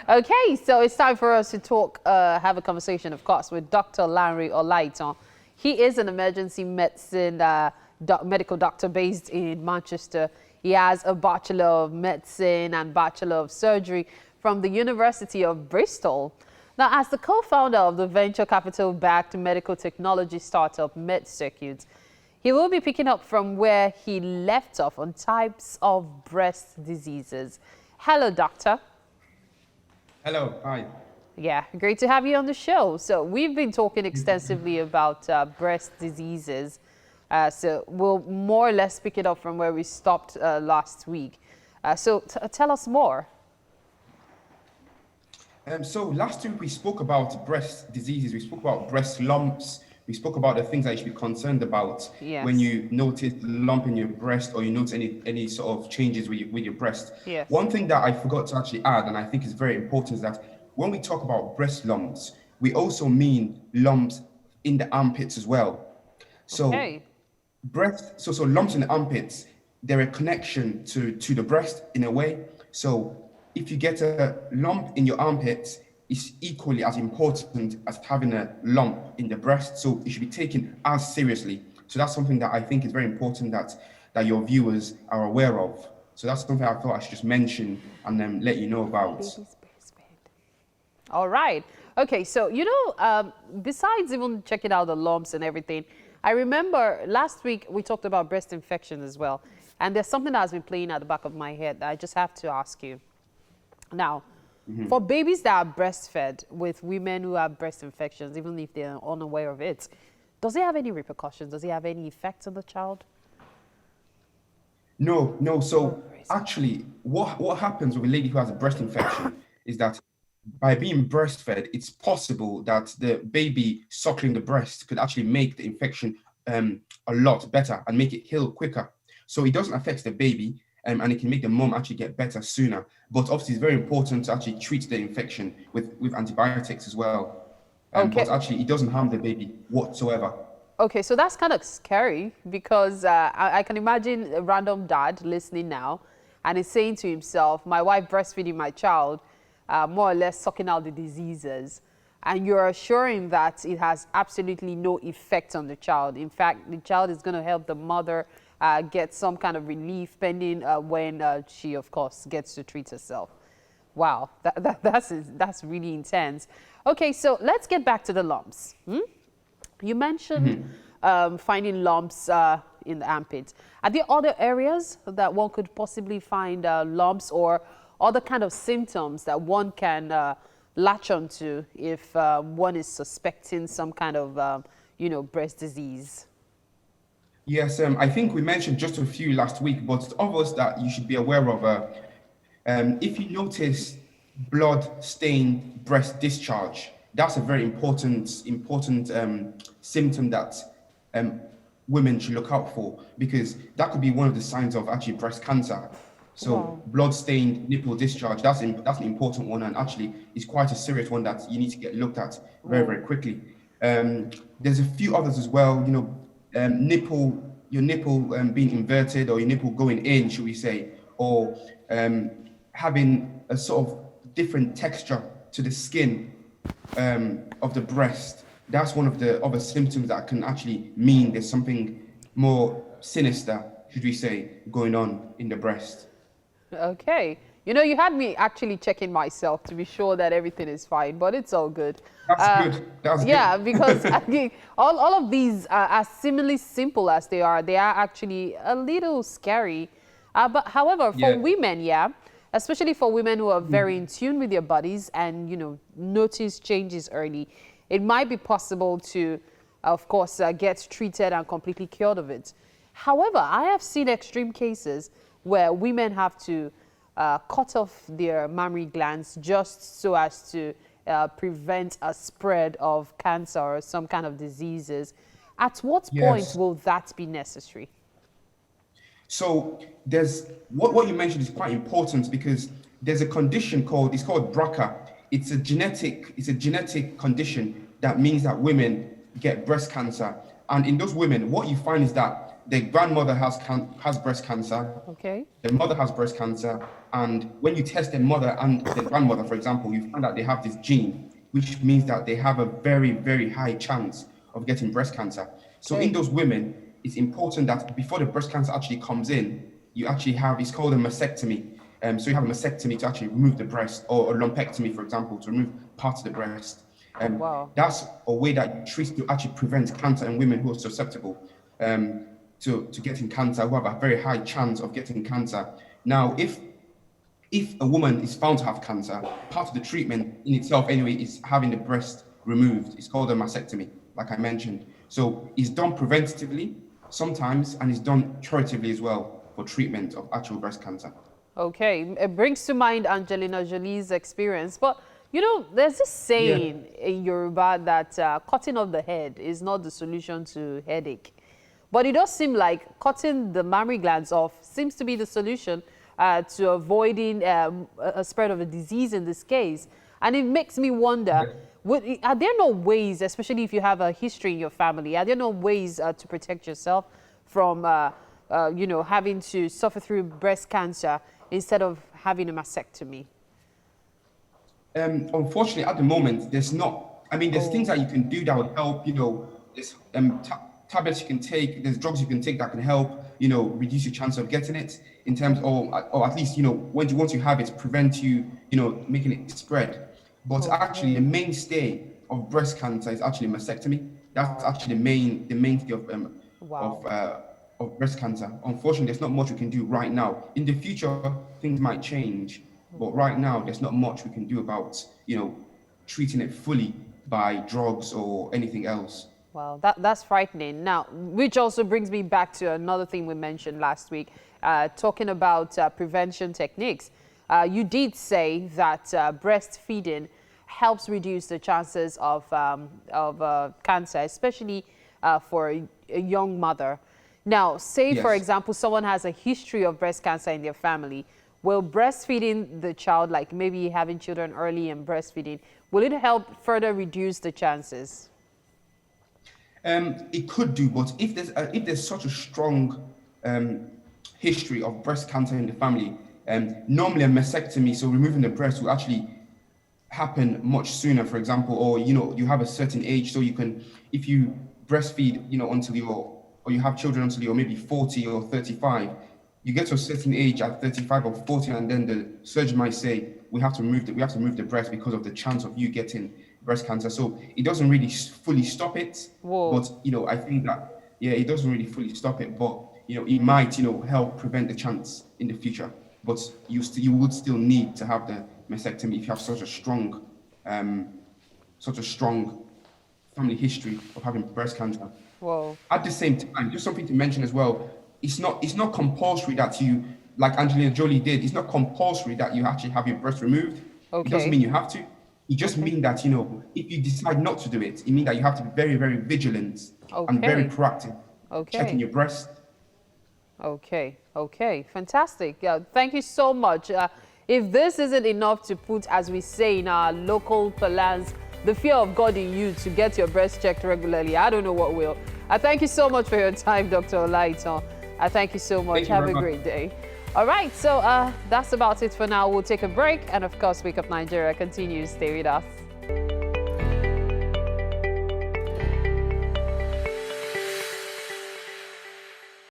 Okay, so it's time for us to talk, have a conversation, of course, with Dr. Larry Olaitan. He is an emergency medicine medical doctor based in Manchester. He has a Bachelor of Medicine and Bachelor of Surgery from the University of Bristol. Now, as the co-founder of the venture capital-backed medical technology startup MedCircuit, he will be picking up from where he left off on types of breast diseases. Hello, doctor. Hello, hi. Yeah, great to have you on the show. So we've been talking extensively about breast diseases. So we'll more or less pick it up from where we stopped last week. So tell us more. So last week we spoke about breast diseases, we spoke about breast lumps, we spoke about the things that you should be concerned about when Yes. you notice a lump in your breast or you notice any sort of changes with your breast. Yes. One thing that I forgot to actually add, and I think is very important, is that when we talk about breast lumps, we also mean lumps in the armpits as well. So Okay. so lumps in the armpits, they're a connection to the breast in a way. So if you get a lump in your armpits, it's equally as important as having a lump in the breast. So it should be taken as seriously. So that's something that I think is very important that your viewers are aware of. So that's something I thought I should just mention and then let you know about. Baby's breastfed. All right. Okay, so, besides even checking out the lumps and everything, I remember last week we talked about breast infection as well. And there's something that has been playing at the back of my head that I just have to ask you. Now, for babies that are breastfed with women who have breast infections, even if they're unaware of it, does it have any repercussions? Does it have any effects on the child? No. So actually, what happens with a lady who has a breast infection is that by being breastfed, it's possible that the baby suckling the breast could actually make the infection a lot better and make it heal quicker. So it doesn't affect the baby, and it can make the mom actually get better sooner. But obviously, it's very important to actually treat the infection with antibiotics as well. But Okay. actually, it doesn't harm the baby whatsoever. Okay, so that's kind of scary because I can imagine a random dad listening now and is saying to himself, my wife breastfeeding my child, more or less sucking out the diseases. And you're assuring that it has absolutely no effect on the child. In fact, the child is going to help the mother get some kind of relief pending when she, of course, gets to treat herself. Wow, that's really intense. Okay, so let's get back to the lumps. You mentioned finding lumps in the armpits. Are there other areas that one could possibly find lumps or other kind of symptoms that one can latch onto if one is suspecting some kind of, breast disease? Yes, I think we mentioned just a few last week, but others that you should be aware of. If you notice blood-stained breast discharge, that's a very important symptom that women should look out for, because that could be one of the signs of actually breast cancer. So Wow. blood-stained nipple discharge, that's an important one, and actually is quite a serious one that you need to get looked at very quickly. There's a few others as well, your nipple being inverted, or your nipple going in, should we say, or having a sort of different texture to the skin of the breast. That's one of the other symptoms that can actually mean there's something more sinister, should we say, going on in the breast. Okay. You had me actually checking myself to be sure that everything is fine, but it's all good. That's good. That's Yeah, good. because I mean, all of these are as seemingly simple as they are actually a little scary. But however, for Yeah. women, yeah, especially for women who are very in tune with their bodies and, notice changes early, it might be possible to, of course, get treated and completely cured of it. However, I have seen extreme cases where women have to cut off their mammary glands just so as to prevent a spread of cancer or some kind of diseases. At what point Yes. will that be necessary? So there's what you mentioned is quite important, because there's a condition it's called BRCA. It's a genetic condition that means that women get breast cancer. And in those women, what you find is that the grandmother has breast cancer, Okay. the mother has breast cancer, and when you test the mother and the grandmother, for example, you find out they have this gene, which means that they have a very, very high chance of getting breast cancer. So in Okay. those women, it's important that before the breast cancer actually comes in, you actually have, it's called a mastectomy. So you have a mastectomy to actually remove the breast, or a lumpectomy, for example, to remove parts of the breast. Oh, wow. That's a way that you treat to actually prevent cancer in women who are susceptible to getting cancer, who have a very high chance of getting cancer. Now, if a woman is found to have cancer, part of the treatment in itself anyway is having the breast removed. It's called a mastectomy, like I mentioned. So it's done preventatively sometimes, and it's done curatively as well for treatment of actual breast cancer. Okay, it brings to mind Angelina Jolie's experience. But, you know, there's this Yeah. saying in Yoruba that cutting off the head is not the solution to headache. But it does seem like cutting the mammary glands off seems to be the solution to avoiding a spread of a disease in this case. And it makes me wonder, are there no ways, especially if you have a history in your family, are there no ways to protect yourself from, you know, having to suffer through breast cancer instead of having a mastectomy? Unfortunately, at the moment, there's not. I mean, there's things that Oh, you can do that would help. You know, there's tablets you can take. There's drugs you can take that can help. You know, reduce your chance of getting it in terms, or at least, you know, once you have it, prevent you. You know, making it spread. But actually, the okay. mainstay of breast cancer is actually mastectomy. That's Wow. actually the mainstay of Wow. uh, of breast cancer. Unfortunately, there's not much we can do right now. In the future, things might change, but right now, there's not much we can do about, you know, treating it fully by drugs or anything else. Well, that's frightening. Now, which also brings me back to another thing we mentioned last week, talking about prevention techniques. You did say that breastfeeding helps reduce the chances of cancer, especially for a young mother. Now, say, for Yes. example, someone has a history of breast cancer in their family. Will breastfeeding the child, like maybe having children early and breastfeeding, will it help further reduce the chances? It could do, but if there's such a strong um, history of breast cancer in the family, normally a mastectomy, so removing the breast, will actually happen much sooner. For example, or you know, you have a certain age, so you can, if you breastfeed, you know, until you're, or you have children until you're maybe 40 or 35, you get to a certain age at 35 or 40, and then the surgeon might say we have to remove the breast because of the chance of you getting breast cancer. So it doesn't really fully stop it, Whoa. but you know, I think that, yeah, it doesn't really fully stop it, but you know, it might, you know, help prevent the chance in the future. But you would still need to have the mastectomy if you have um, such a strong family history of having breast cancer. Whoa. At the same time, just something to mention as well, it's not compulsory that you, like Angelina Jolie did, it's not compulsory that you actually have your breast removed. It doesn't Okay. mean you have to. It just Okay. means that, you know, if you decide not to do it, it means that you have to be very, very vigilant and very Okay. proactive, checking Okay. your breast. Okay. Okay. Fantastic. Thank you so much. If this isn't enough to put, as we say in our local parlance, the fear of God in you to get your breast checked regularly, I don't know what will. I thank you so much for your time, Dr. Olaiton. I thank you so much. Thank you Have very a much. great day. All right, so that's about it for now. We'll take a break. And of course, Wake Up Nigeria continues. Stay with us.